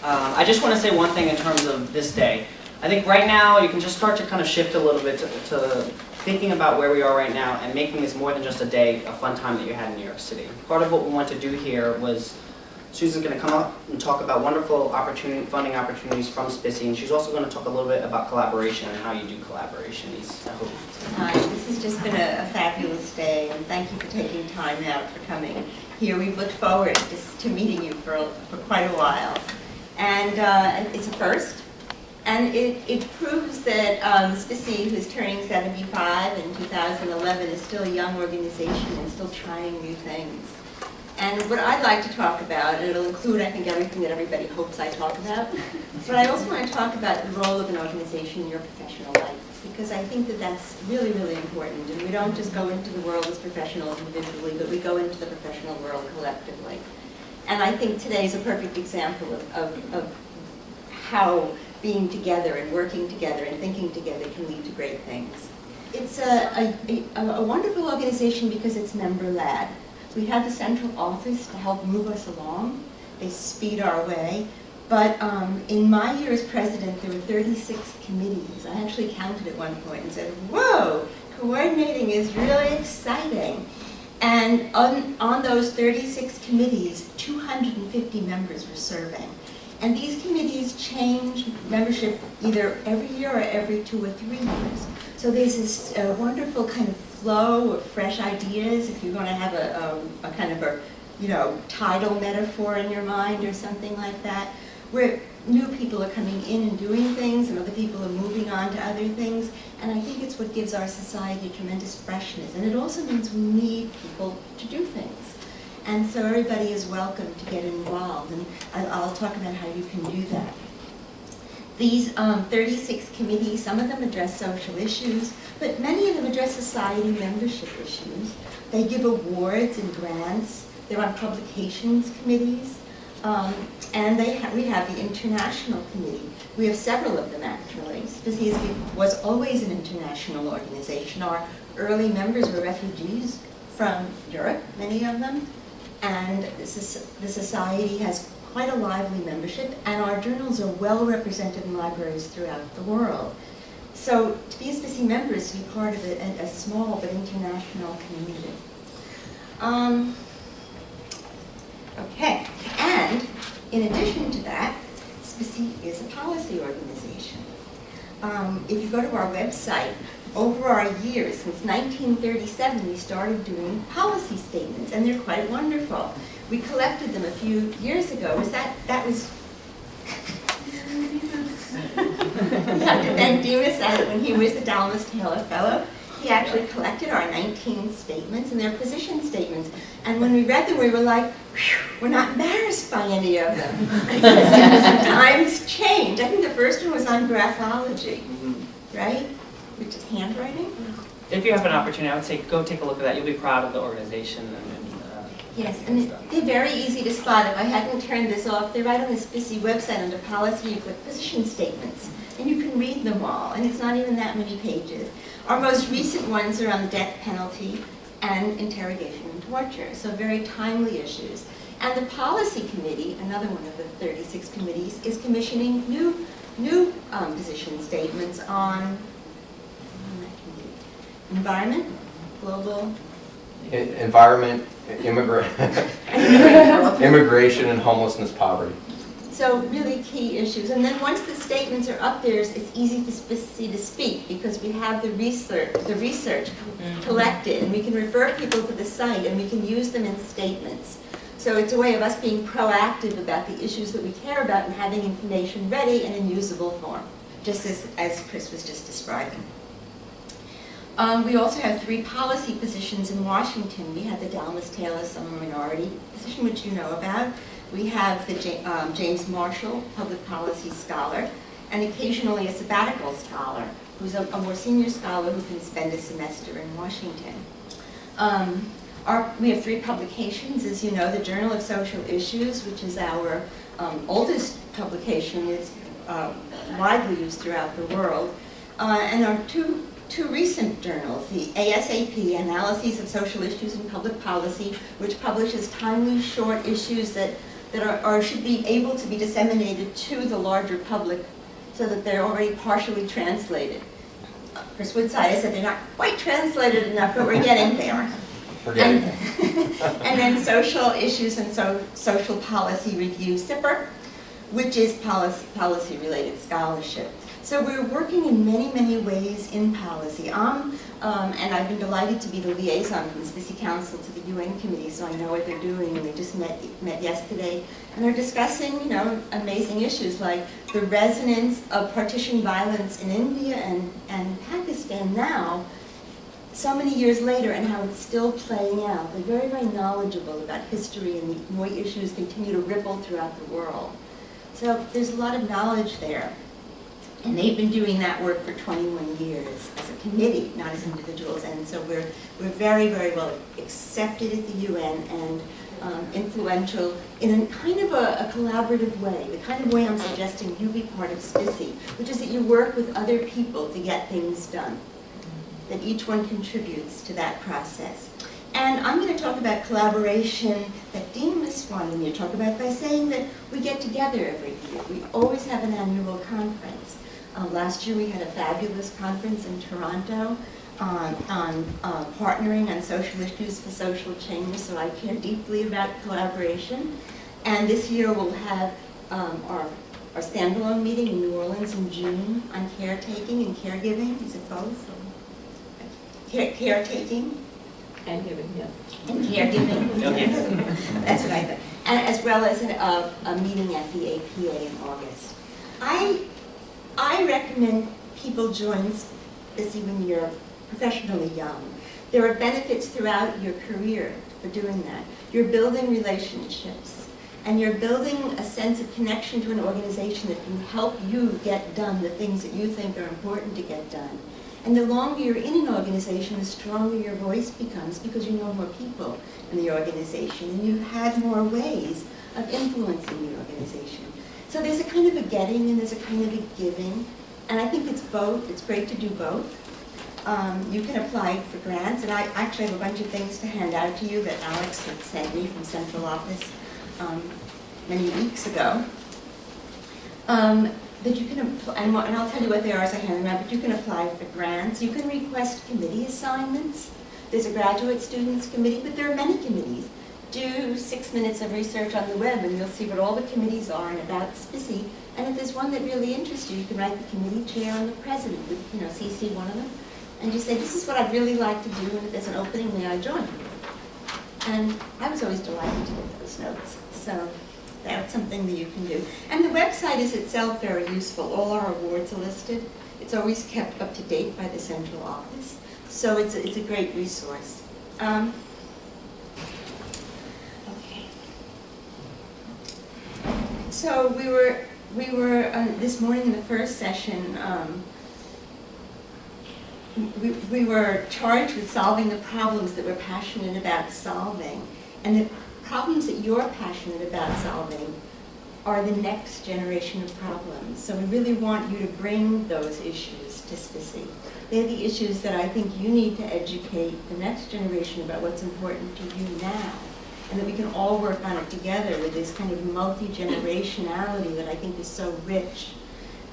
I just want to say one thing in terms of this day. I think right now you can just start to kind of shift a little bit to thinking about where we are right now and making this more than just a day, a fun time that you had in New York City. Part of what we want to do here was Susan's going to come up and talk about wonderful funding opportunities from SPSSI, and she's also going to talk a little bit about collaboration and how you do collaboration. Hi, this has just been a fabulous day, and thank you for taking time out for coming here. We've looked forward to meeting you for quite a while. And it's a first, and it proves that SPSSI, who's turning 75 in 2011, is still a young organization and still trying new things. And what I'd like to talk about, and it'll include, I think, everything that everybody hopes I talk about, but I also want to talk about the role of an organization in your professional life, because I think that that's really, really important. And we don't just go into the world as professionals individually, but we go into the professional world collectively. And I think today is a perfect example of how being together and working together and thinking together can lead to great things. It's a wonderful organization because it's member-led. We have the central office to help move us along. They speed our way. But in my year as president, there were 36 committees. I actually counted at one point and said, whoa, coordinating is really exciting. And on those 36 committees, 250 members were serving. And these committees change membership either every year or every 2 or 3 years. So there's this wonderful kind of flow of fresh ideas. If you're going to have a kind of a, tidal metaphor in your mind or something like that, where new people are coming in and doing things and other people are moving on to other things. And I think it's what gives our society tremendous freshness. And it also means we need people to do things. And so everybody is welcome to get involved. And I'll talk about how you can do that. These 36 committees, some of them address social issues, but many of them address society membership issues. They give awards and grants. They're on publications committees. And we have the International Committee. We have several of them, actually. SPSSI was always an international organization. Our early members were refugees from Europe, many of them. And the society has quite a lively membership, and our journals are well represented in libraries throughout the world. So to be a SPSSI member is to be part of a small but international community. Okay, and in addition to that, SPSSI is a policy organization. If you go to our website, over our years, since 1937, we started doing policy statements, and they're quite wonderful. We collected them a few years ago. That was we have to thank Demas when he was the Dalmas Taylor Fellow. He actually collected our 19 statements, and they're position statements. And when we read them, we were like, we're not embarrassed by any of them. Because times change. I think the first one was on graphology, right? Which is handwriting. If you have an opportunity, I would say go take a look at that. You'll be proud of the organization. Yes, and they're very easy to spot. If I hadn't turned this off, they're right on the SPSSI website under policy. You put position statements, and you can read them all, and it's not even that many pages. Our most recent ones are on the death penalty and interrogation and torture, so very timely issues. And the policy committee, another one of the 36 committees, is commissioning new position statements on environment, global... Environment, immigration, and homelessness, poverty. So really key issues. And then once the statements are up there, it's easy for SPSSI to speak because we have the research collected, and we can refer people to the site, and we can use them in statements. So it's a way of us being proactive about the issues that we care about and having information ready and in usable form, just as Chris was just describing. We also have 3 policy positions in Washington. We have the Dalmas Taylor Summer Minority position, which you know about. We have the James Marshall Public Policy Scholar, and occasionally a sabbatical scholar, who's a more senior scholar who can spend a semester in Washington. We have 3 publications, as you know, the Journal of Social Issues, which is our oldest publication. It's widely used throughout the world. And our two recent journals, the ASAP, Analyses of Social Issues in Public Policy, which publishes timely short issues that that are should be able to be disseminated to the larger public so that they're already partially translated. For Woodside, I said they're not quite translated enough, but we're getting there. We're getting And then social issues and social policy review, SIPR, which is policy-related scholarship. So we're working in many, many ways in policy. And I've been delighted to be the liaison from the SPSSI Council to the UN Committee, so I know what they're doing, and they just met yesterday. And they're discussing, you know, amazing issues like the resonance of partition violence in India and Pakistan now, so many years later, and how it's still playing out. They're very, very knowledgeable about history, and the way issues continue to ripple throughout the world. So there's a lot of knowledge there. And they've been doing that work for 21 years as a committee, not as individuals. And so we're very, very well accepted at the UN and influential in a kind of a collaborative way, the kind of way I'm suggesting you be part of SPSSI, which is that you work with other people to get things done, that each one contributes to that process. And I'm going to talk about collaboration that Dalmas wanted me to talk about by saying that we get together every year. We always have an annual conference. Last year we had a fabulous conference in Toronto on partnering on social issues for social change, so I care deeply about collaboration. And this year we'll have our standalone meeting in New Orleans in June on caretaking and caregiving. Is it both? Caretaking? And giving, yeah. And caregiving. That's what I thought. And as well as a meeting at the APA in August. I recommend people join SPSSI when you're professionally young. There are benefits throughout your career for doing that. You're building relationships, and you're building a sense of connection to an organization that can help you get done the things that you think are important to get done. And the longer you're in an organization, the stronger your voice becomes because you know more people in the organization, and you have more ways of influencing the organization. So there's a kind of a getting and there's a kind of a giving, and I think it's both. It's great to do both. You can apply for grants, and I actually have a bunch of things to hand out to you that Alex had sent me from central office many weeks ago. That you can apply, and I'll tell you what they are as I hand them out, but you can apply for grants. You can request committee assignments. There's a graduate students committee, but there are many committees. Do 6 minutes of research on the web, and you'll see what all the committees are and about SPSSI. And if there's one that really interests you, you can write the committee chair and the president, CC one of them, and you say, this is what I'd really like to do, and if there's an opening, may I join? And I was always delighted to get those notes. So that's something that you can do. And the website is itself very useful. All our awards are listed. It's always kept up to date by the central office. So it's a great resource. Okay. So we were this morning in the first session, we were charged with solving the problems that we're passionate about solving. And the problems that you're passionate about solving are the next generation of problems. So we really want you to bring those issues to SPSSI. They're the issues that I think you need to educate the next generation about what's important to you now, and that we can all work on it together with this kind of multi-generationality that I think is so rich,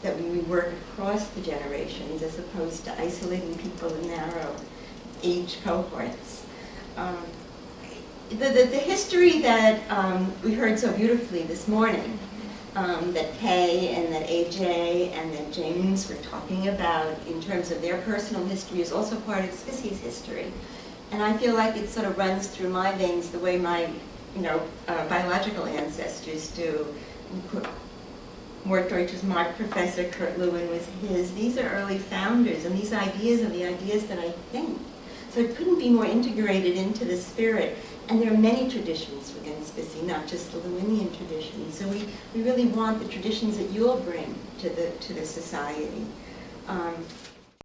that we work across the generations as opposed to isolating people in narrow age cohorts. The history that we heard so beautifully this morning, that Kay and that AJ and that James were talking about in terms of their personal history, is also part of SPSSI's history. And I feel like it sort of runs through my veins the way my biological ancestors do. Mort Deutsch was my professor, Kurt Lewin was his. These are early founders, and these ideas are the ideas that I think. So it couldn't be more integrated into the spirit. And there are many traditions within SPSSI, not just the Lewinian tradition. So we really want the traditions that you'll bring to the society.